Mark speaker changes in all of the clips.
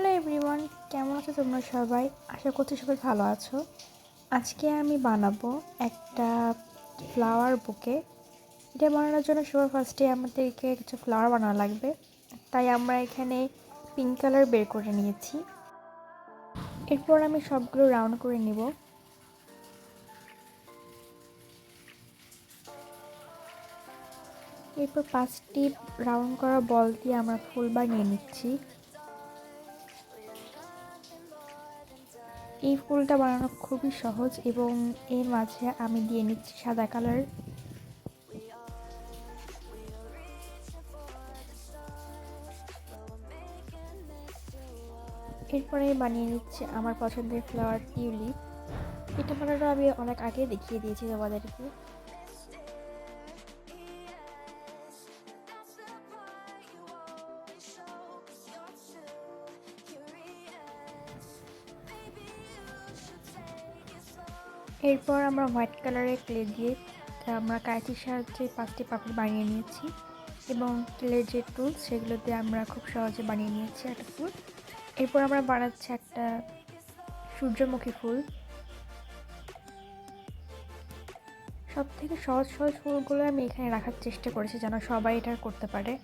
Speaker 1: Hello everyone, কেমন আছো তোমরা সবাই? আশা করছি সবাই ভালো আছো। আজকে আমি বানাবো একটা ফ্লাওয়ার বুকে। এটা বানানোর জন্য সবার ফার্স্টে আমাদেরকে কিছু ফ্লাওয়ার বানানো লাগবে। তাই আমরা এখানে পিঙ্ক কালার বের করে নিয়েছি। এরপর আমি সবগুলো রাউন্ড করে নিব। এরপর 5টি রাউন্ড করা বল দিয়ে আমরা ফুল বানিয়ে নিচ্ছি। এই ফুলটা বানানো খুবই সহজ এবং এর মাঝে আমি দিয়ে নিচ্ছি সাদা কালার। এরপরে বানিয়ে নিচ্ছি আমার পছন্দের ফ্লাওয়ার টিউলিপ। এটা বানানো আমি অনেক আগে দেখিয়ে দিয়েছি তোমাদেরকে। এরপর আমরা হোয়াইট কালারের ক্লে দিয়ে আমরা কাঁচির সাহায্যে 5টি পাপড়ি বানিয়ে নিয়েছি এবং ক্লের যে টুলস সেগুলো দিয়ে আমরা খুব সহজে বানিয়ে নিয়েছি একটা ফুল। এরপর আমরা বানাচ্ছি একটা সূর্যমুখী ফুল। সব থেকে সহজ সহজ ফুলগুলো আমি এখানে রাখার চেষ্টা করেছি যেন সবাই এটা করতে পারে।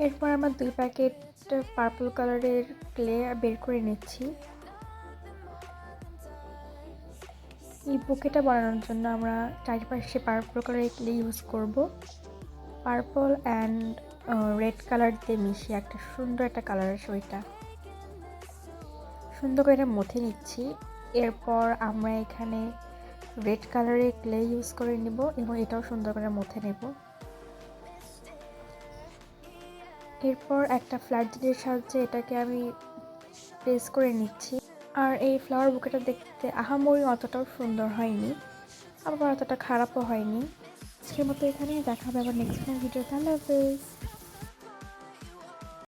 Speaker 1: এরপর আমরা 2 প্যাকেট পার্পল কালারের ক্লে বের করে নিচ্ছি। এই বুকেটা বানানোর জন্য আমরা চারপাশে পার্পল কালারের ক্লে ইউজ করব। পার্পল অ্যান্ড রেড কালার দিয়ে মিশিয়ে একটা সুন্দর একটা কালার আসে, ওইটা সুন্দর করে এটা মথে নিচ্ছি। এরপর আমরা এখানে রেড কালারের ক্লে ইউজ করে নিব এবং এটাও সুন্দর করে মথে নেব। এরপর একটা ফ্ল্যাট জেলের সাহায্যে এটাকে আমি প্রেস করে নিচ্ছি। আর এই ফ্লাওয়ার বুকেটা দেখতে আহামরি অতটাও সুন্দর হয়নি, আবার অতটা খারাপও হয়নি। আজকের মতো এখানেই দেখা হবে আবার নেক্সট ভিডিওতে। আল্লাহ হাফেজ।